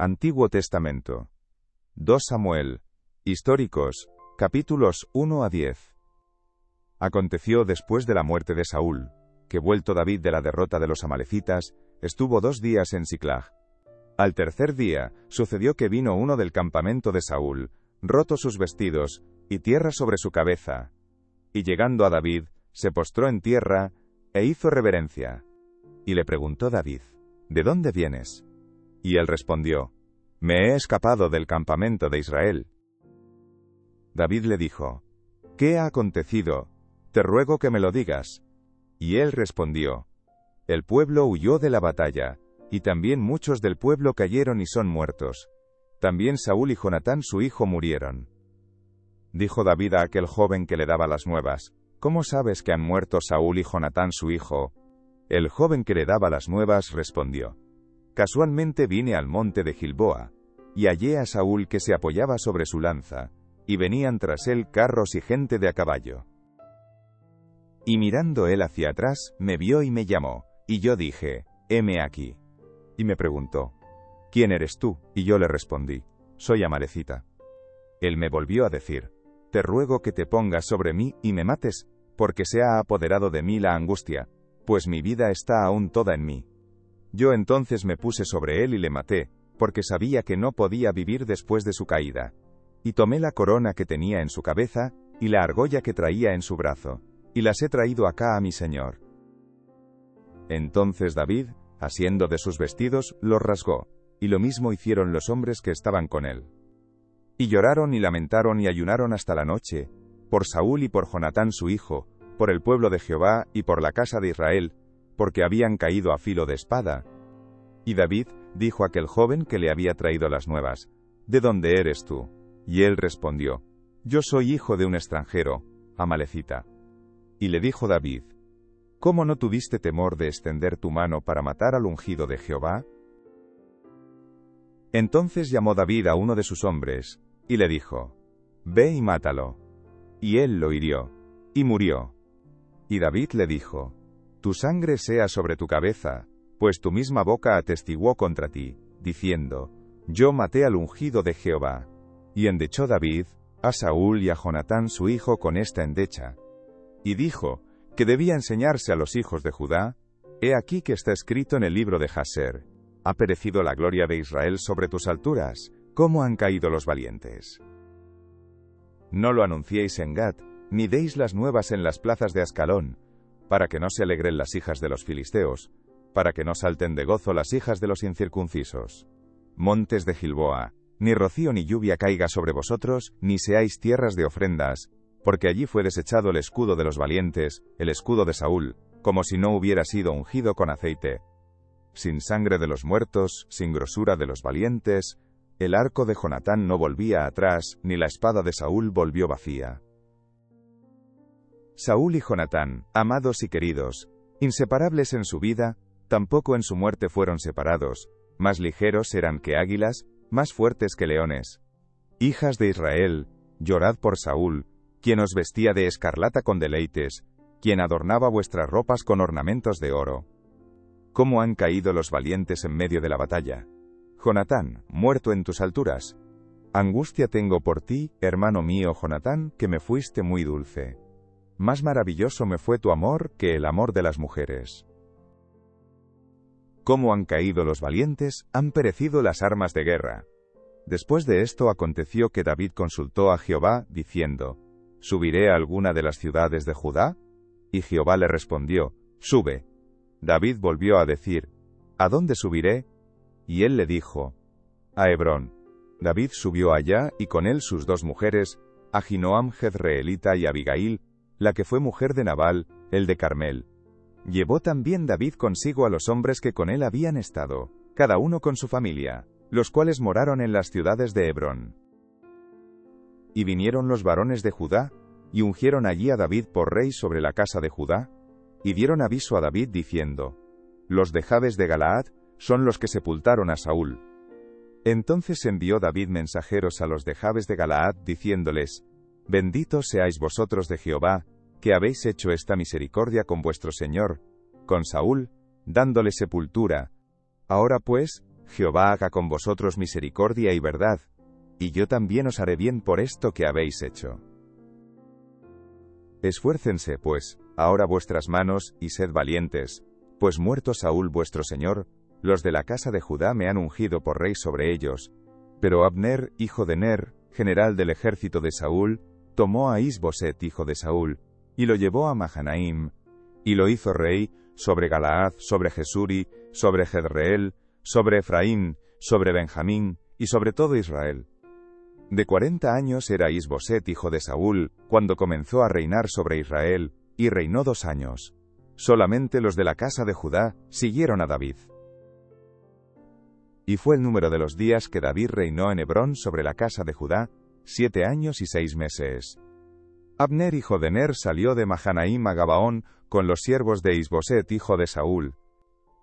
Antiguo Testamento. 2 Samuel. Históricos, capítulos 1 a 10. Aconteció después de la muerte de Saúl, que vuelto David de la derrota de los amalecitas, estuvo 2 días en Siclag. Al tercer día, sucedió que vino uno del campamento de Saúl, roto sus vestidos, y tierra sobre su cabeza. Y llegando a David, se postró en tierra, e hizo reverencia. Y le preguntó David: ¿De dónde vienes? Y él respondió: Me he escapado del campamento de Israel. David le dijo: ¿Qué ha acontecido? Te ruego que me lo digas. Y él respondió: El pueblo huyó de la batalla, y también muchos del pueblo cayeron y son muertos. También Saúl y Jonatán su hijo murieron. Dijo David a aquel joven que le daba las nuevas: ¿Cómo sabes que han muerto Saúl y Jonatán su hijo? El joven que le daba las nuevas respondió: Casualmente vine al monte de Gilboa, y hallé a Saúl que se apoyaba sobre su lanza, y venían tras él carros y gente de a caballo. Y mirando él hacia atrás, me vio y me llamó, y yo dije: heme aquí. Y me preguntó: ¿Quién eres tú? Y yo le respondí: Soy amalecita. Él me volvió a decir: Te ruego que te pongas sobre mí y me mates, porque se ha apoderado de mí la angustia, pues mi vida está aún toda en mí. Yo entonces me puse sobre él y le maté, porque sabía que no podía vivir después de su caída. Y tomé la corona que tenía en su cabeza, y la argolla que traía en su brazo, y las he traído acá a mi señor. Entonces David, asiendo de sus vestidos, los rasgó, y lo mismo hicieron los hombres que estaban con él. Y lloraron y lamentaron y ayunaron hasta la noche, por Saúl y por Jonatán su hijo, por el pueblo de Jehová y por la casa de Israel, porque habían caído a filo de espada. Y David dijo a aquel joven que le había traído las nuevas: ¿De dónde eres tú? Y él respondió: Yo soy hijo de un extranjero, amalecita. Y le dijo David: ¿Cómo no tuviste temor de extender tu mano para matar al ungido de Jehová? Entonces llamó David a uno de sus hombres, y le dijo: Ve y mátalo. Y él lo hirió, y murió. Y David le dijo: Tu sangre sea sobre tu cabeza, pues tu misma boca atestiguó contra ti, diciendo: Yo maté al ungido de Jehová. Y endechó David a Saúl y a Jonatán su hijo con esta endecha. Y dijo que debía enseñarse a los hijos de Judá: He aquí que está escrito en el libro de Jaser: Ha perecido la gloria de Israel sobre tus alturas, ¿cómo han caído los valientes? No lo anunciéis en Gat, ni deis las nuevas en las plazas de Ascalón, para que no se alegren las hijas de los filisteos, para que no salten de gozo las hijas de los incircuncisos. Montes de Gilboa, ni rocío ni lluvia caiga sobre vosotros, ni seáis tierras de ofrendas, porque allí fue desechado el escudo de los valientes, el escudo de Saúl, como si no hubiera sido ungido con aceite. Sin sangre de los muertos, sin grosura de los valientes, el arco de Jonatán no volvía atrás, ni la espada de Saúl volvió vacía. Saúl y Jonatán, amados y queridos, inseparables en su vida, tampoco en su muerte fueron separados, más ligeros eran que águilas, más fuertes que leones. Hijas de Israel, llorad por Saúl, quien os vestía de escarlata con deleites, quien adornaba vuestras ropas con ornamentos de oro. ¿Cómo han caído los valientes en medio de la batalla? Jonatán, muerto en tus alturas. Angustia tengo por ti, hermano mío Jonatán, que me fuiste muy dulce. Más maravilloso me fue tu amor que el amor de las mujeres. ¿Cómo han caído los valientes? Han perecido las armas de guerra. Después de esto aconteció que David consultó a Jehová, diciendo: ¿Subiré a alguna de las ciudades de Judá? Y Jehová le respondió: Sube. David volvió a decir: ¿A dónde subiré? Y él le dijo: A Hebrón. David subió allá, y con él sus 2 mujeres, Ahinoam jezreelita y Abigail, la que fue mujer de Nabal, el de Carmel. Llevó también David consigo a los hombres que con él habían estado, cada uno con su familia, los cuales moraron en las ciudades de Hebrón. Y vinieron los varones de Judá, y ungieron allí a David por rey sobre la casa de Judá, y dieron aviso a David diciendo: Los de Jabes de Galaad son los que sepultaron a Saúl. Entonces envió David mensajeros a los de Jabes de Galaad, diciéndoles: Benditos seáis vosotros de Jehová, que habéis hecho esta misericordia con vuestro señor, con Saúl, dándole sepultura. Ahora pues, Jehová haga con vosotros misericordia y verdad, y yo también os haré bien por esto que habéis hecho. Esfuércense, pues, ahora vuestras manos, y sed valientes, pues muerto Saúl vuestro señor, los de la casa de Judá me han ungido por rey sobre ellos. Pero Abner, hijo de Ner, general del ejército de Saúl, tomó a Is-Boset, hijo de Saúl, y lo llevó a Mahanaim, y lo hizo rey sobre Galaad, sobre Jesuri, sobre Jezreel, sobre Efraín, sobre Benjamín, y sobre todo Israel. De 40 años era Is-Boset, hijo de Saúl, cuando comenzó a reinar sobre Israel, y reinó 2 años. Solamente los de la casa de Judá siguieron a David. Y fue el número de los días que David reinó en Hebrón sobre la casa de Judá, 7 años y 6 meses. Abner, hijo de Ner, salió de Mahanaim a Gabaón, con los siervos de Is-Boset, hijo de Saúl.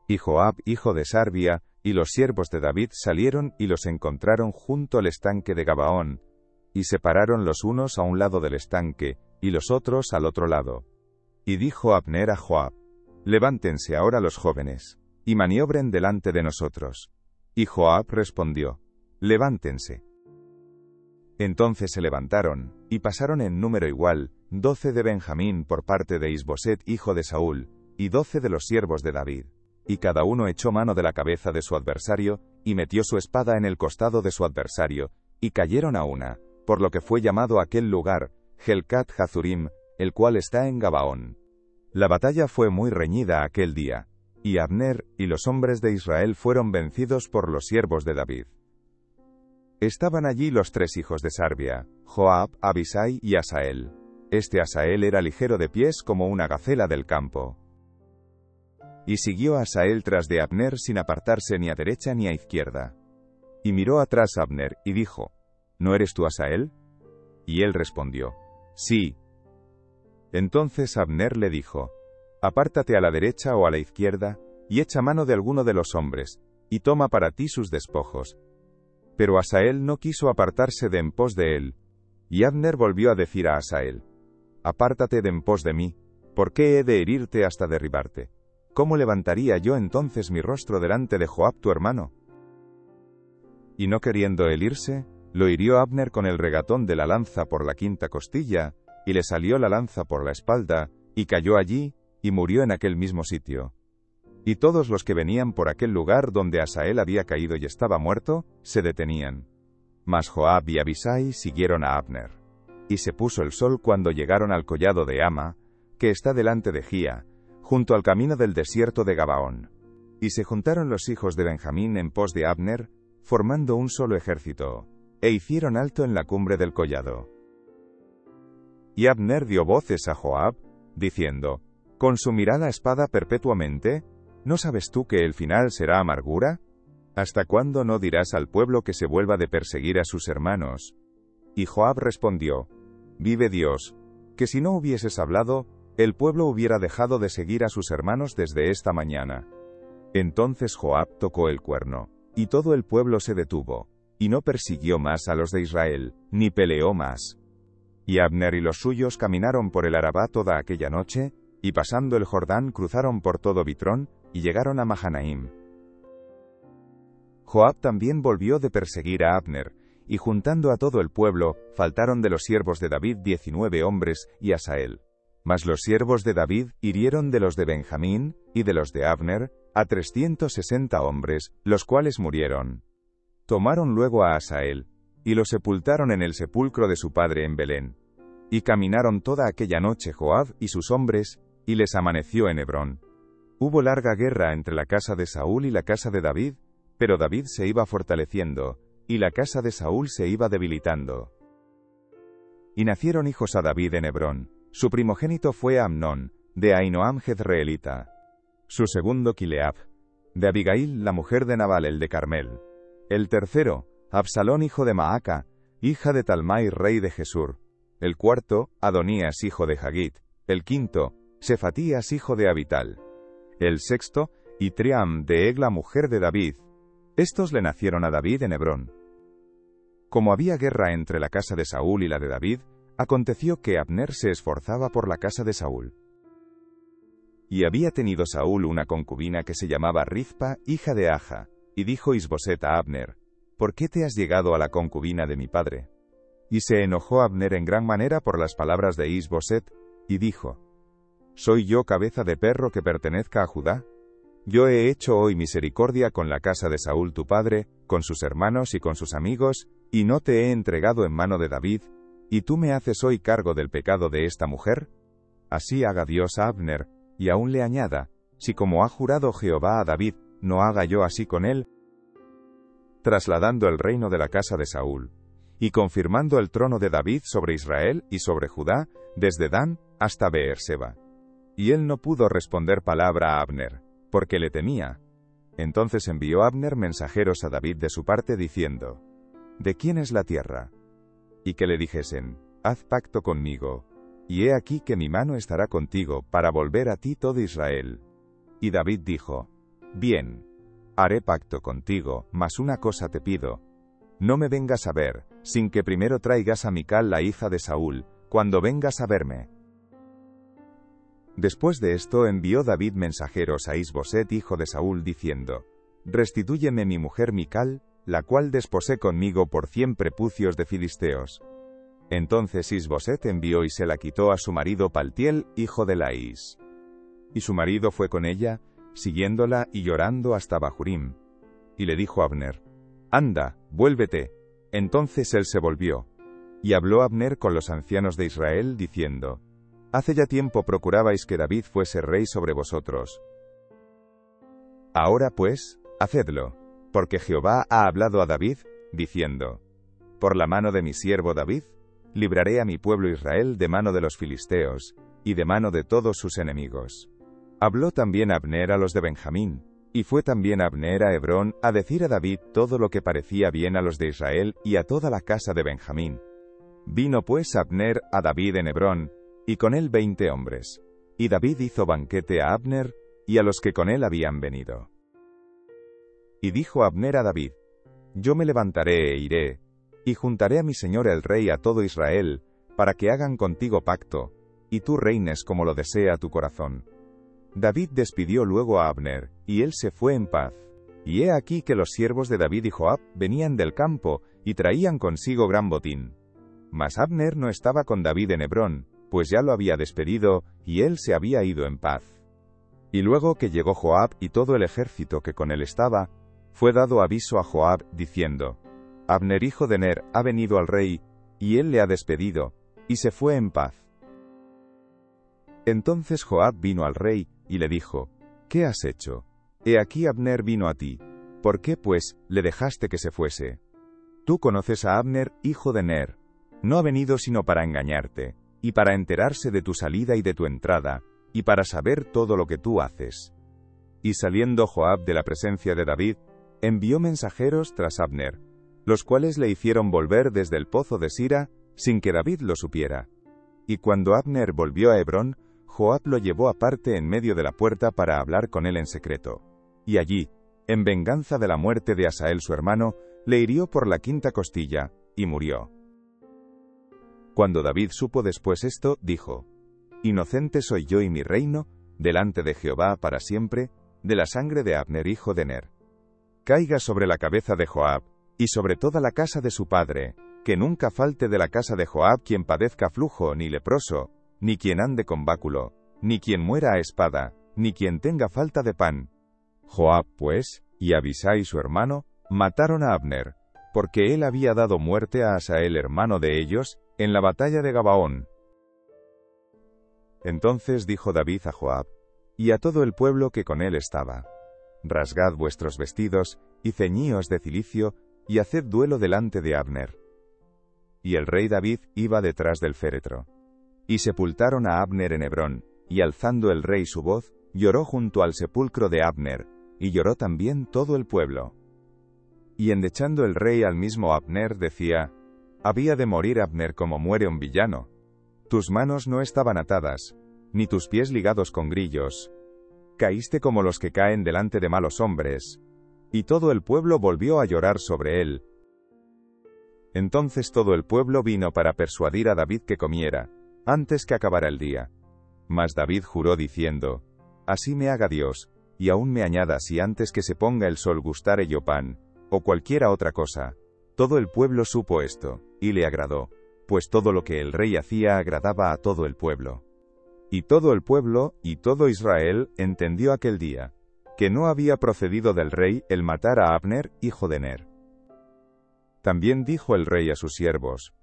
Y Joab, hijo de Sarbia, y los siervos de David salieron y los encontraron junto al estanque de Gabaón, y se pararon los unos a un lado del estanque, y los otros al otro lado. Y dijo Abner a Joab: Levántense ahora los jóvenes, y maniobren delante de nosotros. Y Joab respondió: Levántense. Entonces se levantaron, y pasaron en número igual, 12 de Benjamín por parte de Is-Boset, hijo de Saúl, y 12 de los siervos de David. Y cada uno echó mano de la cabeza de su adversario, y metió su espada en el costado de su adversario, y cayeron a una, por lo que fue llamado aquel lugar, Helcat Hazurim, el cual está en Gabaón. La batalla fue muy reñida aquel día, y Abner y los hombres de Israel fueron vencidos por los siervos de David. Estaban allí los 3 hijos de Sarbia, Joab, Abisai y Asael. Este Asael era ligero de pies como una gacela del campo. Y siguió Asael tras de Abner sin apartarse ni a derecha ni a izquierda. Y miró atrás Abner, y dijo: ¿No eres tú Asael? Y él respondió: Sí. Entonces Abner le dijo: Apártate a la derecha o a la izquierda, y echa mano de alguno de los hombres, y toma para ti sus despojos. Pero Asael no quiso apartarse de en pos de él. Y Abner volvió a decir a Asael: Apártate de en pos de mí, ¿por qué he de herirte hasta derribarte? ¿Cómo levantaría yo entonces mi rostro delante de Joab tu hermano? Y no queriendo él irse, lo hirió Abner con el regatón de la lanza por la 5ª costilla, y le salió la lanza por la espalda, y cayó allí, y murió en aquel mismo sitio. Y todos los que venían por aquel lugar donde Asael había caído y estaba muerto, se detenían. Mas Joab y Abisai siguieron a Abner. Y se puso el sol cuando llegaron al collado de Ama, que está delante de Gía, junto al camino del desierto de Gabaón. Y se juntaron los hijos de Benjamín en pos de Abner, formando un solo ejército, e hicieron alto en la cumbre del collado. Y Abner dio voces a Joab, diciendo: ¿Consumirá la espada perpetuamente? ¿No sabes tú que el final será amargura? ¿Hasta cuándo no dirás al pueblo que se vuelva de perseguir a sus hermanos? Y Joab respondió: Vive Dios, que si no hubieses hablado, el pueblo hubiera dejado de seguir a sus hermanos desde esta mañana. Entonces Joab tocó el cuerno, y todo el pueblo se detuvo, y no persiguió más a los de Israel, ni peleó más. Y Abner y los suyos caminaron por el Arabá toda aquella noche, y pasando el Jordán cruzaron por todo Bitrón, y llegaron a Mahanaim. Joab también volvió de perseguir a Abner, y juntando a todo el pueblo, faltaron de los siervos de David 19 hombres, y Asael. Mas los siervos de David hirieron de los de Benjamín, y de los de Abner, a 360 hombres, los cuales murieron. Tomaron luego a Asael, y lo sepultaron en el sepulcro de su padre en Belén. Y caminaron toda aquella noche Joab y sus hombres, y les amaneció en Hebrón. Hubo larga guerra entre la casa de Saúl y la casa de David, pero David se iba fortaleciendo, y la casa de Saúl se iba debilitando. Y nacieron hijos a David en Hebrón. Su primogénito fue Amnón, de Ahinoam Jezreelita. Su segundo Kileab, de Abigail, la mujer de Nabal el de Carmel. El tercero, Absalón hijo de Maaca, hija de Talmai rey de Jesur. El cuarto, Adonías hijo de Hagit. El quinto, Sefatías hijo de Abital. El sexto, Itriam de Egla mujer de David. Estos le nacieron a David en Hebrón. Como había guerra entre la casa de Saúl y la de David, aconteció que Abner se esforzaba por la casa de Saúl. Y había tenido Saúl una concubina que se llamaba Rizpa, hija de Aja, Y dijo Is-Boset a Abner: ¿Por qué te has llegado a la concubina de mi padre? Y se enojó Abner en gran manera por las palabras de Is-Boset, y dijo: ¿Soy yo cabeza de perro que pertenezca a Judá? Yo he hecho hoy misericordia con la casa de Saúl tu padre, con sus hermanos y con sus amigos, y no te he entregado en mano de David, ¿y tú me haces hoy cargo del pecado de esta mujer? Así haga Dios a Abner, y aún le añada: si como ha jurado Jehová a David, no haga yo así con él, trasladando el reino de la casa de Saúl, y confirmando el trono de David sobre Israel y sobre Judá, desde Dan hasta Beerseba. Y él no pudo responder palabra a Abner, porque le temía. Entonces envió Abner mensajeros a David de su parte diciendo: ¿De quién es la tierra? Y que le dijesen: haz pacto conmigo, y he aquí que mi mano estará contigo, para volver a ti todo Israel. Y David dijo: bien, haré pacto contigo, mas una cosa te pido: no me vengas a ver, sin que primero traigas a Mical la hija de Saúl, cuando vengas a verme. Después de esto envió David mensajeros a Is-Boset hijo de Saúl diciendo: restitúyeme mi mujer Mical, la cual desposé conmigo por 100 prepucios de filisteos. Entonces Is-Boset envió y se la quitó a su marido Paltiel, hijo de Laís. Y su marido fue con ella, siguiéndola y llorando hasta Bahurim. Y le dijo Abner: anda, vuélvete. Entonces él se volvió. Y habló Abner con los ancianos de Israel, diciendo: hace ya tiempo procurabais que David fuese rey sobre vosotros. Ahora pues, hacedlo, porque Jehová ha hablado a David, diciendo: por la mano de mi siervo David, libraré a mi pueblo Israel de mano de los filisteos, y de mano de todos sus enemigos. Habló también Abner a los de Benjamín, y fue también Abner a Hebrón a decir a David todo lo que parecía bien a los de Israel y a toda la casa de Benjamín. Vino pues Abner a David en Hebrón, y con él 20 hombres. Y David hizo banquete a Abner, y a los que con él habían venido. Y dijo Abner a David: yo me levantaré e iré, y juntaré a mi señor el rey a todo Israel, para que hagan contigo pacto, y tú reines como lo desea tu corazón. David despidió luego a Abner, y él se fue en paz. Y he aquí que los siervos de David y Joab venían del campo, y traían consigo gran botín. Mas Abner no estaba con David en Hebrón, pues ya lo había despedido, y él se había ido en paz. Y luego que llegó Joab y todo el ejército que con él estaba, fue dado aviso a Joab, diciendo: Abner hijo de Ner ha venido al rey, y él le ha despedido, y se fue en paz. Entonces Joab vino al rey, y le dijo: ¿qué has hecho? He aquí Abner vino a ti. ¿Por qué, pues, le dejaste que se fuese? Tú conoces a Abner, hijo de Ner. No ha venido sino para engañarte, y para enterarse de tu salida y de tu entrada, y para saber todo lo que tú haces. Y saliendo Joab de la presencia de David, envió mensajeros tras Abner, los cuales le hicieron volver desde el pozo de Sira, sin que David lo supiera. Y cuando Abner volvió a Hebrón, Joab lo llevó aparte en medio de la puerta para hablar con él en secreto. Y allí, en venganza de la muerte de Asael su hermano, le hirió por la 5ª costilla, y murió. Cuando David supo después esto, dijo: Inocente soy yo y mi reino, delante de Jehová para siempre, de la sangre de Abner hijo de Ner. Caiga sobre la cabeza de Joab, y sobre toda la casa de su padre, que nunca falte de la casa de Joab quien padezca flujo ni leproso, ni quien ande con báculo, ni quien muera a espada, ni quien tenga falta de pan. Joab, pues, y Abisai su hermano, mataron a Abner, porque él había dado muerte a Asael hermano de ellos, en la batalla de Gabaón. Entonces dijo David a Joab, y a todo el pueblo que con él estaba: Rasgad vuestros vestidos, y ceñíos de cilicio, y haced duelo delante de Abner. Y el rey David iba detrás del féretro. Y sepultaron a Abner en Hebrón, y alzando el rey su voz, lloró junto al sepulcro de Abner, y lloró también todo el pueblo. Y endechando el rey al mismo Abner decía: Había de morir Abner como muere un villano. Tus manos no estaban atadas, ni tus pies ligados con grillos. Caíste como los que caen delante de malos hombres. Y todo el pueblo volvió a llorar sobre él. Entonces todo el pueblo vino para persuadir a David que comiera, antes que acabara el día. Mas David juró diciendo: Así me haga Dios, y aún me añadas y antes que se ponga el sol gustare yo pan, o cualquiera otra cosa. Todo el pueblo supo esto, y le agradó, pues todo lo que el rey hacía agradaba a todo el pueblo. Y todo el pueblo, y todo Israel, entendió aquel día, que no había procedido del rey el matar a Abner, hijo de Ner. También dijo el rey a sus siervos: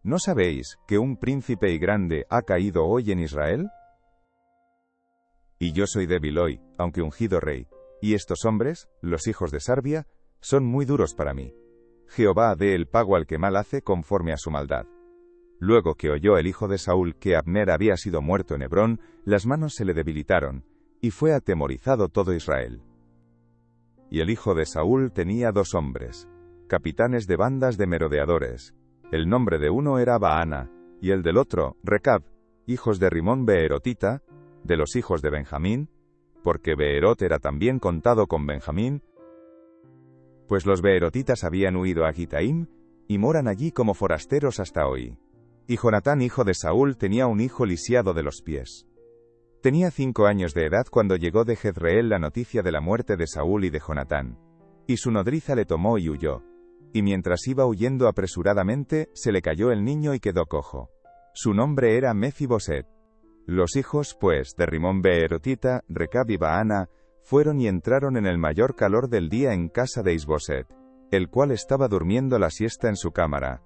¿No sabéis que un príncipe y grande ha caído hoy en Israel? Y yo soy débil hoy, aunque ungido rey, y estos hombres, los hijos de Sarbia, son muy duros para mí. Jehová dé el pago al que mal hace conforme a su maldad. Luego que oyó el hijo de Saúl que Abner había sido muerto en Hebrón, las manos se le debilitaron, y fue atemorizado todo Israel. Y el hijo de Saúl tenía 2 hombres, capitanes de bandas de merodeadores. El nombre de uno era Baana, y el del otro, Recab, hijos de Rimón Beerotita, de los hijos de Benjamín, porque Beerot era también contado con Benjamín, pues los beerotitas habían huido a Gitaim, y moran allí como forasteros hasta hoy. Y Jonatán hijo de Saúl tenía un hijo lisiado de los pies. Tenía 5 años de edad cuando llegó de Jezreel la noticia de la muerte de Saúl y de Jonatán. Y su nodriza le tomó y huyó. Y mientras iba huyendo apresuradamente, se le cayó el niño y quedó cojo. Su nombre era Mefiboset. Los hijos, pues, de Rimón Beerotita, Recab y Baana, fueron y entraron en el mayor calor del día en casa de Isboset, el cual estaba durmiendo la siesta en su cámara.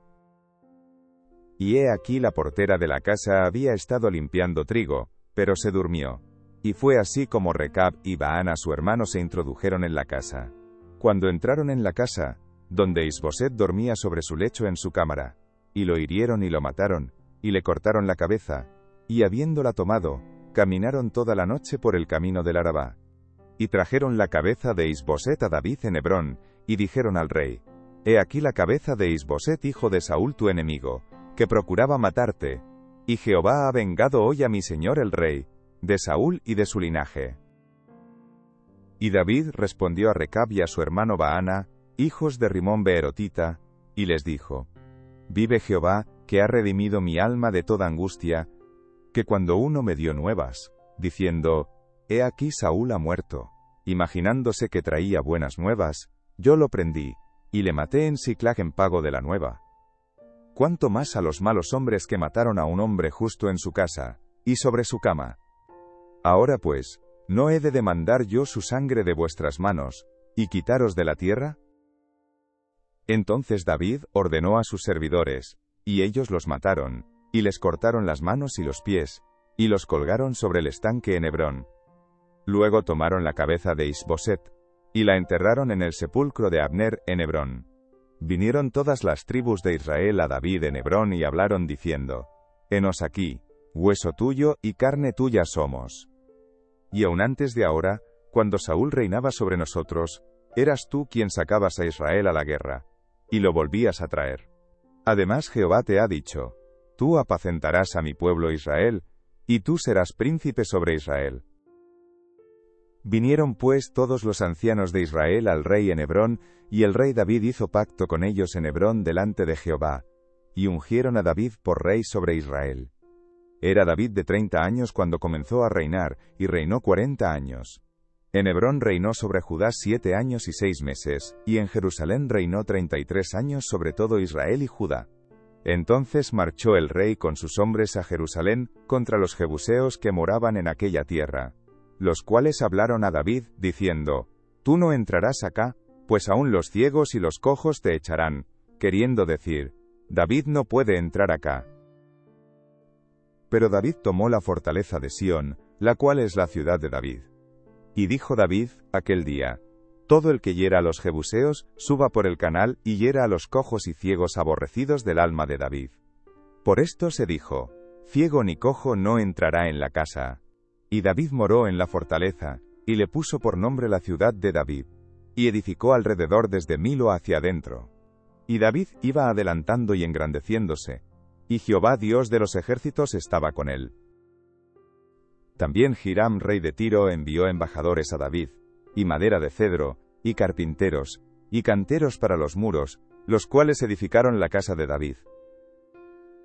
Y he aquí la portera de la casa había estado limpiando trigo, pero se durmió. Y fue así como Recab y Baana su hermano se introdujeron en la casa. Cuando entraron en la casa, donde Isboset dormía sobre su lecho en su cámara, y lo hirieron y lo mataron, y le cortaron la cabeza, y habiéndola tomado, caminaron toda la noche por el camino del Arabá. Y trajeron la cabeza de Isboset a David en Hebrón, y dijeron al rey: He aquí la cabeza de Isboset hijo de Saúl tu enemigo, que procuraba matarte, y Jehová ha vengado hoy a mi señor el rey, de Saúl y de su linaje. Y David respondió a Recab y a su hermano Baana, hijos de Rimón Beerotita, y les dijo: Vive Jehová, que ha redimido mi alma de toda angustia, que cuando uno me dio nuevas, diciendo: He aquí Saúl ha muerto, imaginándose que traía buenas nuevas, yo lo prendí, y le maté en Siclag en pago de la nueva. Cuánto más a los malos hombres que mataron a un hombre justo en su casa, y sobre su cama. Ahora pues, ¿no he de demandar yo su sangre de vuestras manos, y quitaros de la tierra? Entonces David ordenó a sus servidores, y ellos los mataron, y les cortaron las manos y los pies, y los colgaron sobre el estanque en Hebrón. Luego tomaron la cabeza de Isboset, y la enterraron en el sepulcro de Abner en Hebrón. Vinieron todas las tribus de Israel a David en Hebrón y hablaron diciendo: Henos aquí, hueso tuyo y carne tuya somos. Y aun antes de ahora, cuando Saúl reinaba sobre nosotros, eras tú quien sacabas a Israel a la guerra, y lo volvías a traer. Además Jehová te ha dicho: Tú apacentarás a mi pueblo Israel, y tú serás príncipe sobre Israel. Vinieron pues todos los ancianos de Israel al rey en Hebrón, y el rey David hizo pacto con ellos en Hebrón delante de Jehová, y ungieron a David por rey sobre Israel. Era David de 30 años cuando comenzó a reinar, y reinó 40 años. En Hebrón reinó sobre Judá 7 años y 6 meses, y en Jerusalén reinó 33 años sobre todo Israel y Judá. Entonces marchó el rey con sus hombres a Jerusalén, contra los jebuseos que moraban en aquella tierra, los cuales hablaron a David, diciendo: Tú no entrarás acá, pues aún los ciegos y los cojos te echarán, queriendo decir: David no puede entrar acá. Pero David tomó la fortaleza de Sión, la cual es la ciudad de David. Y dijo David, aquel día: Todo el que hiera a los jebuseos, suba por el canal y hiera a los cojos y ciegos aborrecidos del alma de David. Por esto se dijo: Ciego ni cojo no entrará en la casa. Y David moró en la fortaleza, y le puso por nombre la ciudad de David, y edificó alrededor desde Milo hacia adentro. Y David iba adelantando y engrandeciéndose, y Jehová Dios de los ejércitos estaba con él. También Hiram rey de Tiro envió embajadores a David, y madera de cedro, y carpinteros, y canteros para los muros, los cuales edificaron la casa de David.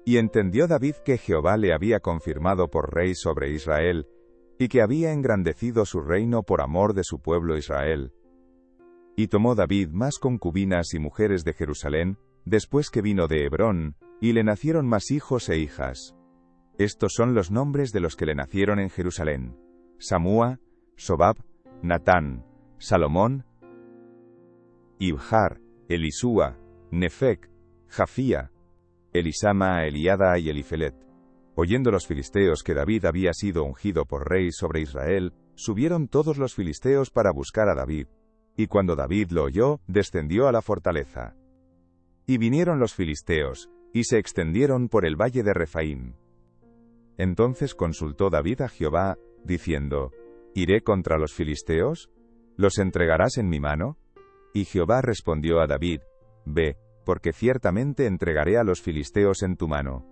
Y entendió David que Jehová le había confirmado por rey sobre Israel, y que había engrandecido su reino por amor de su pueblo Israel. Y tomó David más concubinas y mujeres de Jerusalén, después que vino de Hebrón, y le nacieron más hijos e hijas. Estos son los nombres de los que le nacieron en Jerusalén: Samúa, Sobab, Natán, Salomón, Ibjar, Elisúa, Nefec, Jafía, Elisama, Eliada y Elifelet. Oyendo los filisteos que David había sido ungido por rey sobre Israel, subieron todos los filisteos para buscar a David. Y cuando David lo oyó, descendió a la fortaleza. Y vinieron los filisteos, y se extendieron por el valle de Refaim. Entonces consultó David a Jehová, diciendo: ¿Iré contra los filisteos? ¿Los entregarás en mi mano? Y Jehová respondió a David: Ve, porque ciertamente entregaré a los filisteos en tu mano.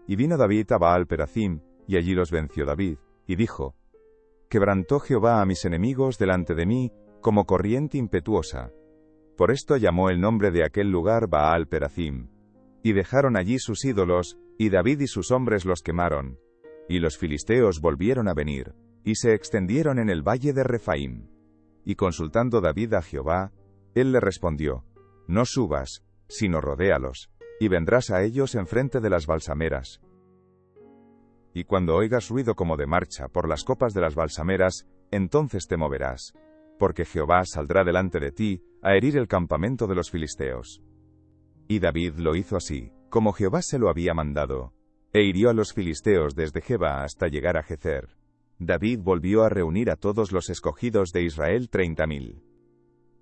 Y vino David a Baal-Peracim, y allí los venció David, y dijo: Quebrantó Jehová a mis enemigos delante de mí, como corriente impetuosa. Por esto llamó el nombre de aquel lugar Baal-Peracim. Y dejaron allí sus ídolos, y David y sus hombres los quemaron. Y los filisteos volvieron a venir, y se extendieron en el valle de Refaim. Y consultando David a Jehová, él le respondió: No subas, sino rodéalos, y vendrás a ellos enfrente de las balsameras. Y cuando oigas ruido como de marcha por las copas de las balsameras, entonces te moverás, porque Jehová saldrá delante de ti a herir el campamento de los filisteos. Y David lo hizo así, como Jehová se lo había mandado, e hirió a los filisteos desde Geba hasta llegar a Gezer. David volvió a reunir a todos los escogidos de Israel 30.000.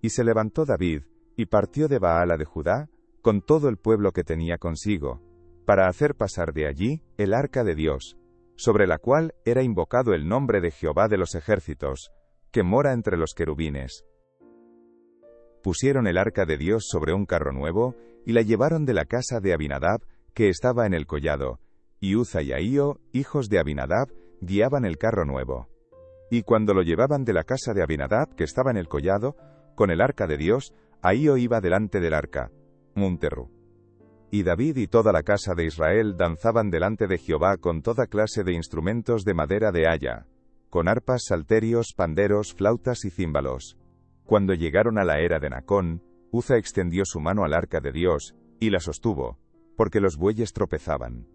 Y se levantó David, y partió de Baala de Judá, con todo el pueblo que tenía consigo, para hacer pasar de allí el arca de Dios, sobre la cual era invocado el nombre de Jehová de los ejércitos, que mora entre los querubines. Pusieron el arca de Dios sobre un carro nuevo, y la llevaron de la casa de Abinadab, que estaba en el collado, y Uza y Ahío, hijos de Abinadab, guiaban el carro nuevo. Y cuando lo llevaban de la casa de Abinadab, que estaba en el collado, con el arca de Dios, Ahío iba delante del arca, Munterru. Y David y toda la casa de Israel danzaban delante de Jehová con toda clase de instrumentos de madera de haya, con arpas, salterios, panderos, flautas y címbalos. Cuando llegaron a la era de Nacón, Uza extendió su mano al arca de Dios, y la sostuvo, porque los bueyes tropezaban.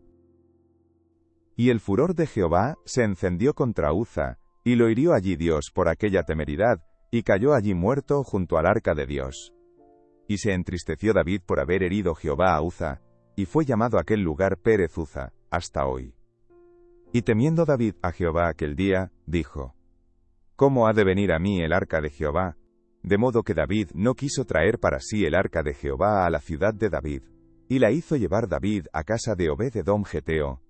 Y el furor de Jehová se encendió contra Uza, y lo hirió allí Dios por aquella temeridad, y cayó allí muerto junto al arca de Dios. Y se entristeció David por haber herido Jehová a Uza, y fue llamado aquel lugar Pérez Uza, hasta hoy. Y temiendo David a Jehová aquel día, dijo: ¿Cómo ha de venir a mí el arca de Jehová? De modo que David no quiso traer para sí el arca de Jehová a la ciudad de David, y la hizo llevar David a casa de Obed-edom geteo.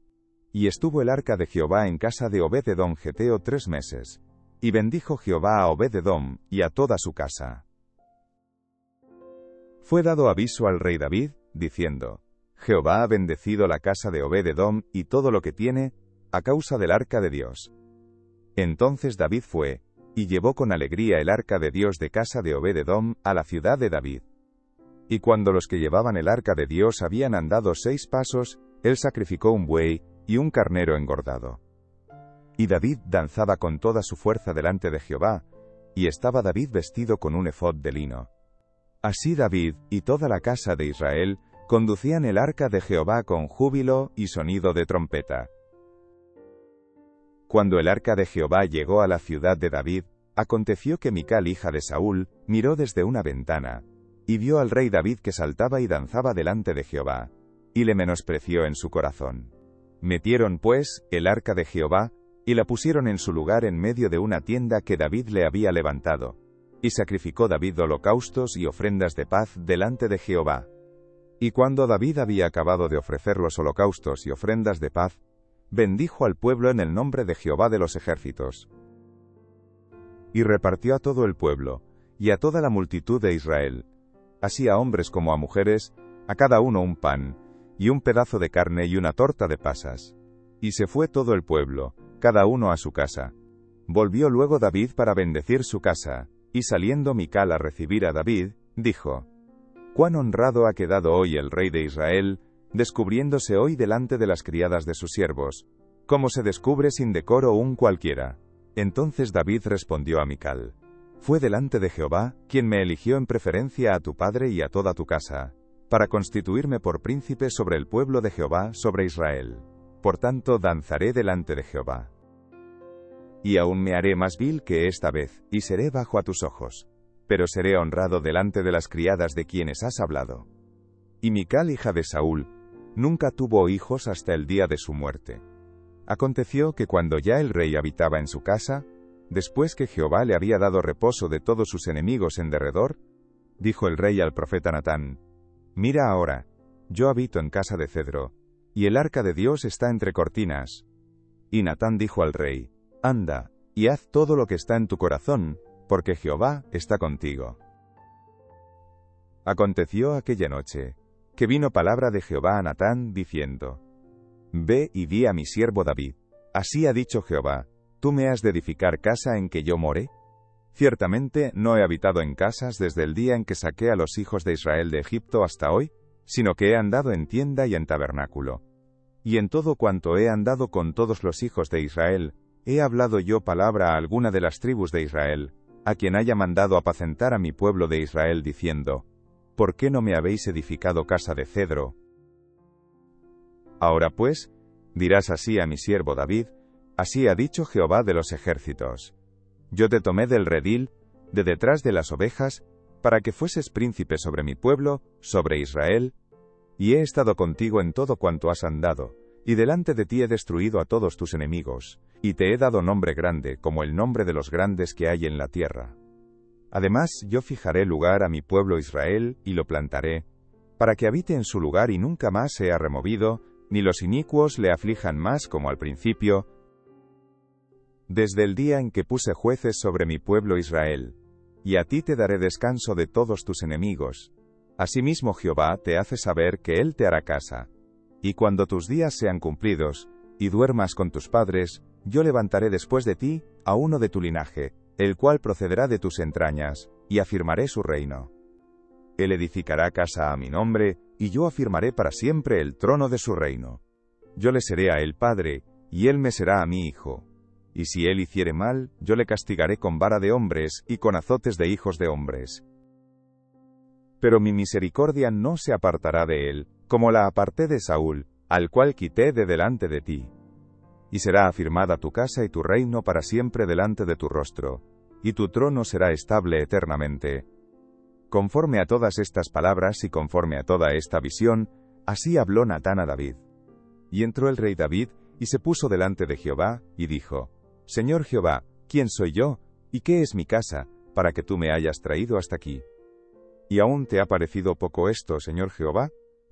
Y estuvo el arca de Jehová en casa de Obed-edom geteo 3 meses, y bendijo Jehová a Obed-edom y a toda su casa. Fue dado aviso al rey David, diciendo: Jehová ha bendecido la casa de Obed-edom y todo lo que tiene, a causa del arca de Dios. Entonces David fue, y llevó con alegría el arca de Dios de casa de Obed-edom a la ciudad de David. Y cuando los que llevaban el arca de Dios habían andado 6 pasos, él sacrificó un buey y un carnero engordado. Y David danzaba con toda su fuerza delante de Jehová, y estaba David vestido con un efod de lino. Así David y toda la casa de Israel conducían el arca de Jehová con júbilo y sonido de trompeta. Cuando el arca de Jehová llegó a la ciudad de David, aconteció que Mical, hija de Saúl, miró desde una ventana, y vio al rey David que saltaba y danzaba delante de Jehová, y le menospreció en su corazón. Metieron, pues, el arca de Jehová, y la pusieron en su lugar en medio de una tienda que David le había levantado. Y sacrificó David holocaustos y ofrendas de paz delante de Jehová. Y cuando David había acabado de ofrecer los holocaustos y ofrendas de paz, bendijo al pueblo en el nombre de Jehová de los ejércitos. Y repartió a todo el pueblo, y a toda la multitud de Israel, así a hombres como a mujeres, a cada uno un pan, y un pedazo de carne y una torta de pasas. Y se fue todo el pueblo, cada uno a su casa. Volvió luego David para bendecir su casa, y saliendo Mical a recibir a David, dijo: «Cuán honrado ha quedado hoy el rey de Israel, descubriéndose hoy delante de las criadas de sus siervos, como se descubre sin decoro un cualquiera. Entonces David respondió a Mical: Fue delante de Jehová, quien me eligió en preferencia a tu padre y a toda tu casa, para constituirme por príncipe sobre el pueblo de Jehová, sobre Israel. Por tanto danzaré delante de Jehová. Y aún me haré más vil que esta vez, y seré bajo a tus ojos. Pero seré honrado delante de las criadas de quienes has hablado. Y Mical, hija de Saúl, nunca tuvo hijos hasta el día de su muerte. Aconteció que cuando ya el rey habitaba en su casa, después que Jehová le había dado reposo de todos sus enemigos en derredor, dijo el rey al profeta Natán: Mira ahora, yo habito en casa de cedro, y el arca de Dios está entre cortinas. Y Natán dijo al rey: Anda, y haz todo lo que está en tu corazón, porque Jehová está contigo. Aconteció aquella noche, que vino palabra de Jehová a Natán, diciendo: Ve y di a mi siervo David: Así ha dicho Jehová, ¿tú me has de edificar casa en que yo more? Ciertamente no he habitado en casas desde el día en que saqué a los hijos de Israel de Egipto hasta hoy, sino que he andado en tienda y en tabernáculo. Y en todo cuanto he andado con todos los hijos de Israel, he hablado yo palabra a alguna de las tribus de Israel, a quien haya mandado apacentar a mi pueblo de Israel, diciendo: ¿Por qué no me habéis edificado casa de cedro? Ahora pues, dirás así a mi siervo David: Así ha dicho Jehová de los ejércitos: Yo te tomé del redil, de detrás de las ovejas, para que fueses príncipe sobre mi pueblo, sobre Israel, y he estado contigo en todo cuanto has andado, y delante de ti he destruido a todos tus enemigos, y te he dado nombre grande, como el nombre de los grandes que hay en la tierra. Además, yo fijaré lugar a mi pueblo Israel, y lo plantaré, para que habite en su lugar y nunca más sea removido, ni los inicuos le aflijan más como al principio, desde el día en que puse jueces sobre mi pueblo Israel. Y a ti te daré descanso de todos tus enemigos. Asimismo Jehová te hace saber que Él te hará casa. Y cuando tus días sean cumplidos, y duermas con tus padres, yo levantaré después de ti a uno de tu linaje, el cual procederá de tus entrañas, y afirmaré su reino. Él edificará casa a mi nombre, y yo afirmaré para siempre el trono de su reino. Yo le seré a él padre, y él me será a mí hijo. Y si él hiciere mal, yo le castigaré con vara de hombres, y con azotes de hijos de hombres. Pero mi misericordia no se apartará de él, como la aparté de Saúl, al cual quité de delante de ti. Y será afirmada tu casa y tu reino para siempre delante de tu rostro, y tu trono será estable eternamente. Conforme a todas estas palabras y conforme a toda esta visión, así habló Natán a David. Y entró el rey David, y se puso delante de Jehová, y dijo: Señor Jehová, ¿quién soy yo, y qué es mi casa, para que tú me hayas traído hasta aquí? ¿Y aún te ha parecido poco esto, Señor Jehová?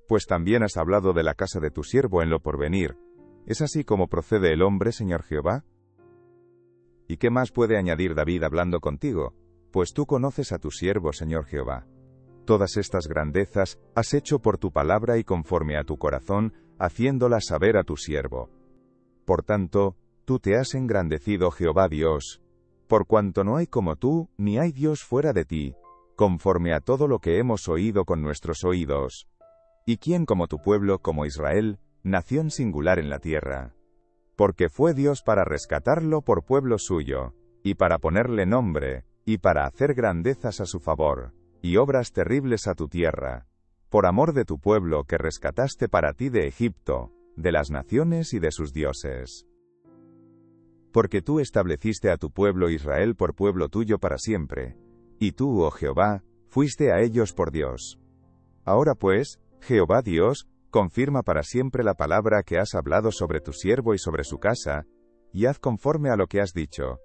Pues también has hablado de la casa de tu siervo en lo porvenir. ¿Es así como procede el hombre, Señor Jehová? ¿Y qué más puede añadir David hablando contigo? Pues tú conoces a tu siervo, Señor Jehová. Todas estas grandezas has hecho por tu palabra y conforme a tu corazón, haciéndolas saber a tu siervo. Por tanto, tú te has engrandecido, Jehová Dios, por cuanto no hay como tú, ni hay Dios fuera de ti, conforme a todo lo que hemos oído con nuestros oídos. ¿Y quién como tu pueblo, como Israel, nación singular en la tierra? Porque fue Dios para rescatarlo por pueblo suyo, y para ponerle nombre, y para hacer grandezas a su favor, y obras terribles a tu tierra, por amor de tu pueblo que rescataste para ti de Egipto, de las naciones y de sus dioses. Porque tú estableciste a tu pueblo Israel por pueblo tuyo para siempre, y tú, oh Jehová, fuiste a ellos por Dios. Ahora pues, Jehová Dios, confirma para siempre la palabra que has hablado sobre tu siervo y sobre su casa, y haz conforme a lo que has dicho.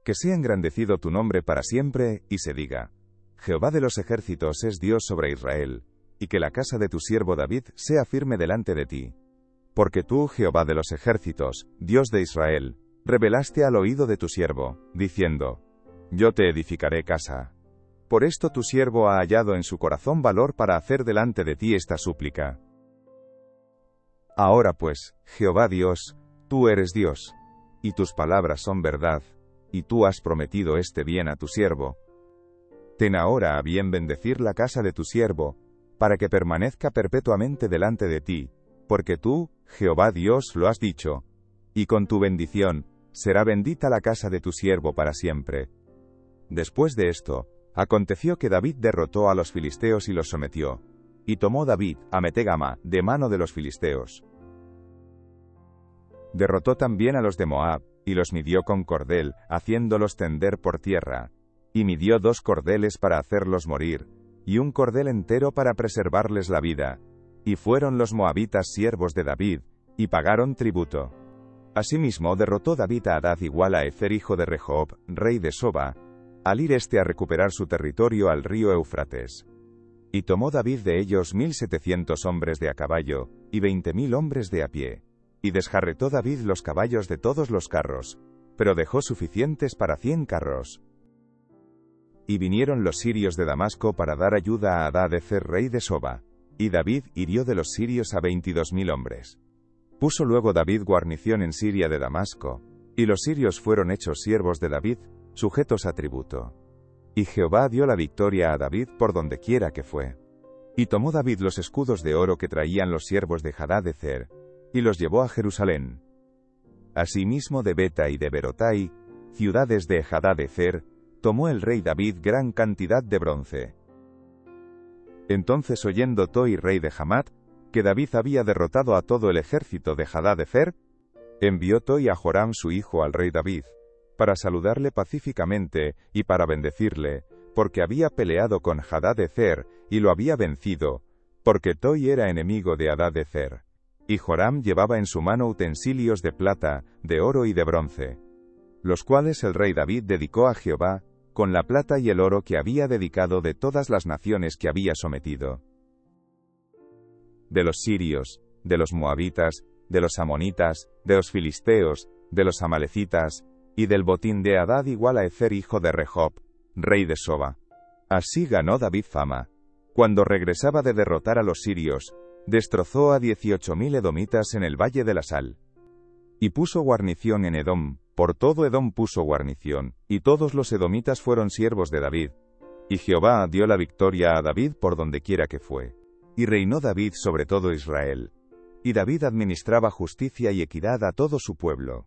Que sea engrandecido tu nombre para siempre, y se diga: Jehová de los ejércitos es Dios sobre Israel, y que la casa de tu siervo David sea firme delante de ti. Porque tú, Jehová de los ejércitos, Dios de Israel, revelaste al oído de tu siervo, diciendo: Yo te edificaré casa. Por esto tu siervo ha hallado en su corazón valor para hacer delante de ti esta súplica. Ahora pues, Jehová Dios, tú eres Dios, y tus palabras son verdad, y tú has prometido este bien a tu siervo. Ten ahora a bien bendecir la casa de tu siervo, para que permanezca perpetuamente delante de ti, porque tú, Jehová Dios, lo has dicho, y con tu bendición, será bendita la casa de tu siervo para siempre. Después de esto, aconteció que David derrotó a los filisteos y los sometió, y tomó David a Metegama de mano de los filisteos. Derrotó también a los de Moab, y los midió con cordel, haciéndolos tender por tierra, y midió 2 cordeles para hacerlos morir, y un cordel entero para preservarles la vida, y fueron los moabitas siervos de David, y pagaron tributo. Asimismo derrotó David a Hadad igual a Ezer hijo de Rehob, rey de Soba, al ir a recuperar su territorio al río Éufrates. Y tomó David de ellos 1700 hombres de a caballo, y 20.000 hombres de a pie. Y desjarretó David los caballos de todos los carros, pero dejó suficientes para 100 carros. Y vinieron los sirios de Damasco para dar ayuda a Hadad-Ezer rey de Soba, y David hirió de los sirios a 22.000 hombres. Puso luego David guarnición en Siria de Damasco, y los sirios fueron hechos siervos de David, sujetos a tributo. Y Jehová dio la victoria a David por donde quiera que fue. Y tomó David los escudos de oro que traían los siervos de Hadad-Ezer, y los llevó a Jerusalén. Asimismo de Beta y de Berotai, ciudades de Hadad-Ezer, tomó el rey David gran cantidad de bronce. Entonces oyendo Toi rey de Hamat, que David había derrotado a todo el ejército de Hadad-Ezer, envió Toi a Joram su hijo al rey David, para saludarle pacíficamente y para bendecirle, porque había peleado con Hadad-Ezer y lo había vencido, porque Toi era enemigo de Hadad-Ezer. Y Joram llevaba en su mano utensilios de plata, de oro y de bronce, los cuales el rey David dedicó a Jehová, con la plata y el oro que había dedicado de todas las naciones que había sometido. De los sirios, de los moabitas, de los amonitas, de los filisteos, de los amalecitas, y del botín de Hadad igual a Ezer hijo de Rehob, rey de Soba. Así ganó David fama. Cuando regresaba de derrotar a los sirios, destrozó a 18.000 edomitas en el valle de la sal. Y puso guarnición en Edom, por todo Edom puso guarnición, y todos los edomitas fueron siervos de David. Y Jehová dio la victoria a David por donde quiera que fue. Y reinó David sobre todo Israel. Y David administraba justicia y equidad a todo su pueblo.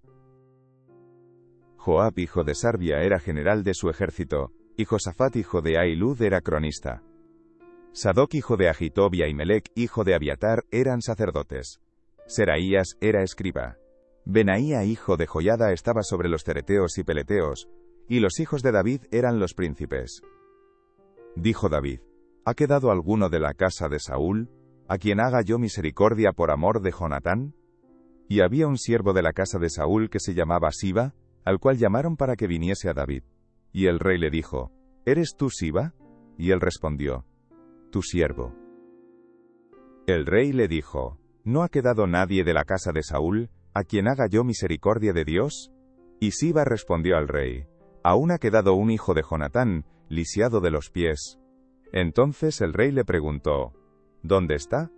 Joab hijo de Sarbia era general de su ejército, y Josafat hijo de Ahilud era cronista. Sadoc hijo de Ahitob y Ahimelech hijo de Abiatar eran sacerdotes. Seraías era escriba. Benaía hijo de Joiada estaba sobre los cereteos y peleteos, y los hijos de David eran los príncipes. Dijo David: ¿Ha quedado alguno de la casa de Saúl, a quien haga yo misericordia por amor de Jonatán? Y había un siervo de la casa de Saúl que se llamaba Siba, al cual llamaron para que viniese a David. Y el rey le dijo: ¿Eres tú Siba? Y él respondió: Tu siervo. El rey le dijo: ¿No ha quedado nadie de la casa de Saúl, a quien haga yo misericordia de Dios? Y Siba respondió al rey: Aún ha quedado un hijo de Jonatán, lisiado de los pies. Entonces el rey le preguntó: ¿Dónde está?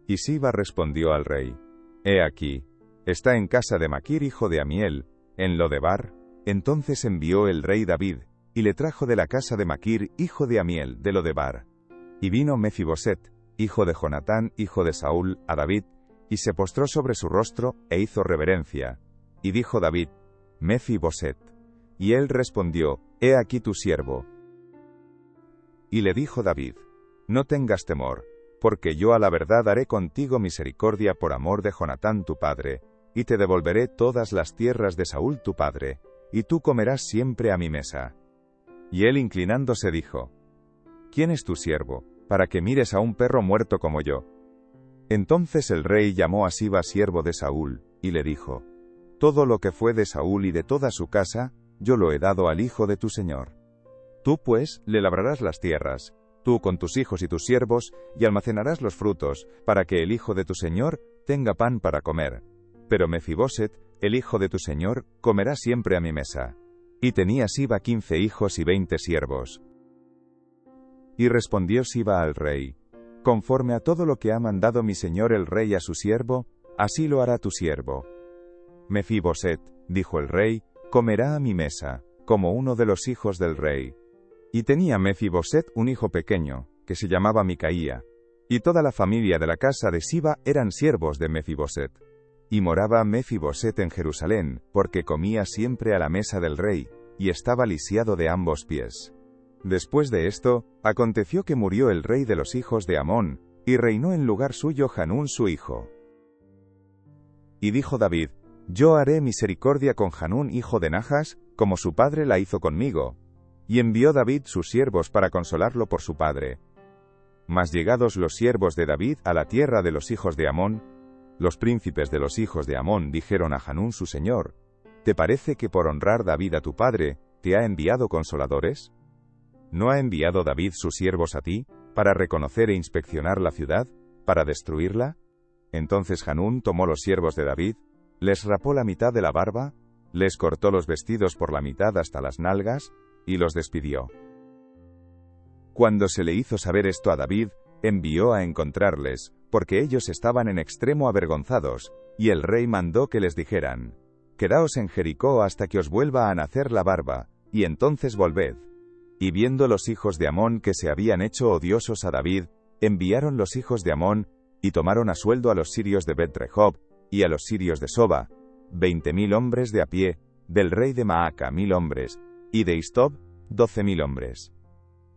Y Siba respondió al rey: He aquí, está en casa de Maquir hijo de Amiel, en Lodebar. Entonces envió el rey David, y le trajo de la casa de Maquir hijo de Amiel, de Lodebar. Y vino Mefiboset, hijo de Jonatán, hijo de Saúl, a David, y se postró sobre su rostro, e hizo reverencia. Y dijo David: Mefiboset. Y él respondió: He aquí tu siervo. Y le dijo David: No tengas temor, porque yo a la verdad haré contigo misericordia por amor de Jonatán tu padre, y te devolveré todas las tierras de Saúl tu padre, y tú comerás siempre a mi mesa. Y él inclinándose dijo: ¿Quién es tu siervo, para que mires a un perro muerto como yo? Entonces el rey llamó a Siba siervo de Saúl, y le dijo: Todo lo que fue de Saúl y de toda su casa, yo lo he dado al hijo de tu señor. Tú pues, le labrarás las tierras, tú con tus hijos y tus siervos, y almacenarás los frutos, para que el hijo de tu señor tenga pan para comer. Pero Mefiboset, el hijo de tu señor, comerá siempre a mi mesa. Y tenía Siba 15 hijos y 20 siervos. Y respondió Siba al rey: Conforme a todo lo que ha mandado mi señor el rey a su siervo, así lo hará tu siervo. Mefiboset, dijo el rey, comerá a mi mesa, como uno de los hijos del rey. Y tenía Mefiboset un hijo pequeño, que se llamaba Micaía, y toda la familia de la casa de Siba eran siervos de Mefiboset. Y moraba Mefiboset en Jerusalén, porque comía siempre a la mesa del rey, y estaba lisiado de ambos pies. Después de esto, aconteció que murió el rey de los hijos de Amón, y reinó en lugar suyo Hanún su hijo. Y dijo David: Yo haré misericordia con Hanún hijo de Najas, como su padre la hizo conmigo. Y envió David sus siervos para consolarlo por su padre. Mas llegados los siervos de David a la tierra de los hijos de Amón, los príncipes de los hijos de Amón dijeron a Hanún su señor: ¿Te parece que por honrar David a tu padre, te ha enviado consoladores? ¿No ha enviado David sus siervos a ti, para reconocer e inspeccionar la ciudad, para destruirla? Entonces Hanún tomó los siervos de David, les rapó la mitad de la barba, les cortó los vestidos por la mitad hasta las nalgas, y los despidió. Cuando se le hizo saber esto a David, envió a encontrarles, porque ellos estaban en extremo avergonzados, y el rey mandó que les dijeran: Quedaos en Jericó hasta que os vuelva a nacer la barba, y entonces volved. Y viendo los hijos de Amón que se habían hecho odiosos a David, enviaron los hijos de Amón, y tomaron a sueldo a los sirios de Bet-Rehob, y a los sirios de Soba, 20.000 hombres de a pie, del rey de Maaca 1.000 hombres, y de Istob, 12.000 hombres.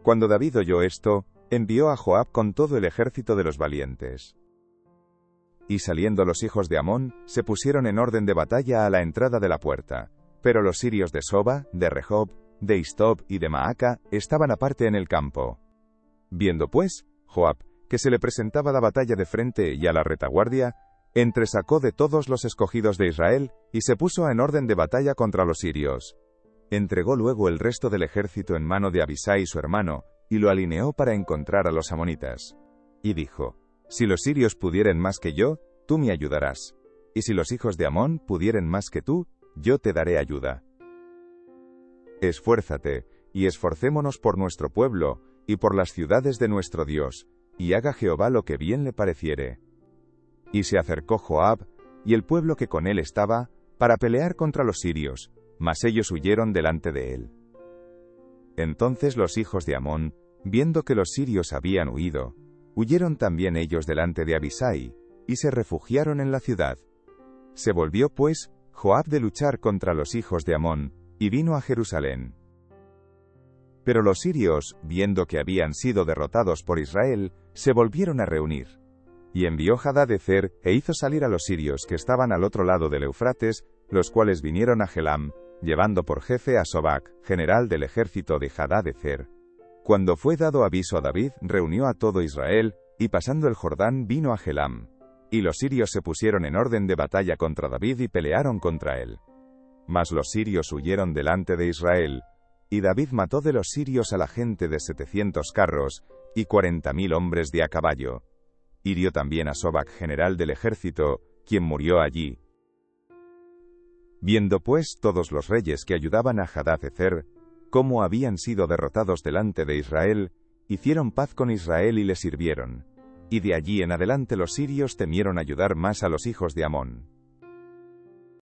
Cuando David oyó esto, envió a Joab con todo el ejército de los valientes. Y saliendo los hijos de Amón, se pusieron en orden de batalla a la entrada de la puerta, pero los sirios de Soba, de Rehob, de Istob y de Maaca estaban aparte en el campo. Viendo pues, Joab, que se le presentaba la batalla de frente y a la retaguardia, entresacó de todos los escogidos de Israel, y se puso en orden de batalla contra los sirios. Entregó luego el resto del ejército en mano de Abisai su hermano, y lo alineó para encontrar a los amonitas. Y dijo: Si los sirios pudieren más que yo, tú me ayudarás. Y si los hijos de Amón pudieren más que tú, yo te daré ayuda. Esfuérzate, y esforcémonos por nuestro pueblo, y por las ciudades de nuestro Dios, y haga Jehová lo que bien le pareciere. Y se acercó Joab, y el pueblo que con él estaba, para pelear contra los sirios, mas ellos huyeron delante de él. Entonces los hijos de Amón, viendo que los sirios habían huido, huyeron también ellos delante de Abisai, y se refugiaron en la ciudad. Se volvió pues Joab de luchar contra los hijos de Amón, y vino a Jerusalén. Pero los sirios, viendo que habían sido derrotados por Israel, se volvieron a reunir. Y envió Hadadezer, e hizo salir a los sirios que estaban al otro lado del Eufrates, los cuales vinieron a Helam, llevando por jefe a Sobac, general del ejército de Hadadezer. Cuando fue dado aviso a David, reunió a todo Israel, y pasando el Jordán vino a Helam. Y los sirios se pusieron en orden de batalla contra David y pelearon contra él. Mas los sirios huyeron delante de Israel, y David mató de los sirios a la gente de 700 carros, y 40.000 hombres de a caballo. Hirió también a Sobac, general del ejército, quien murió allí. Viendo pues todos los reyes que ayudaban a Hadadezer, cómo habían sido derrotados delante de Israel, hicieron paz con Israel y le sirvieron. Y de allí en adelante los sirios temieron ayudar más a los hijos de Amón.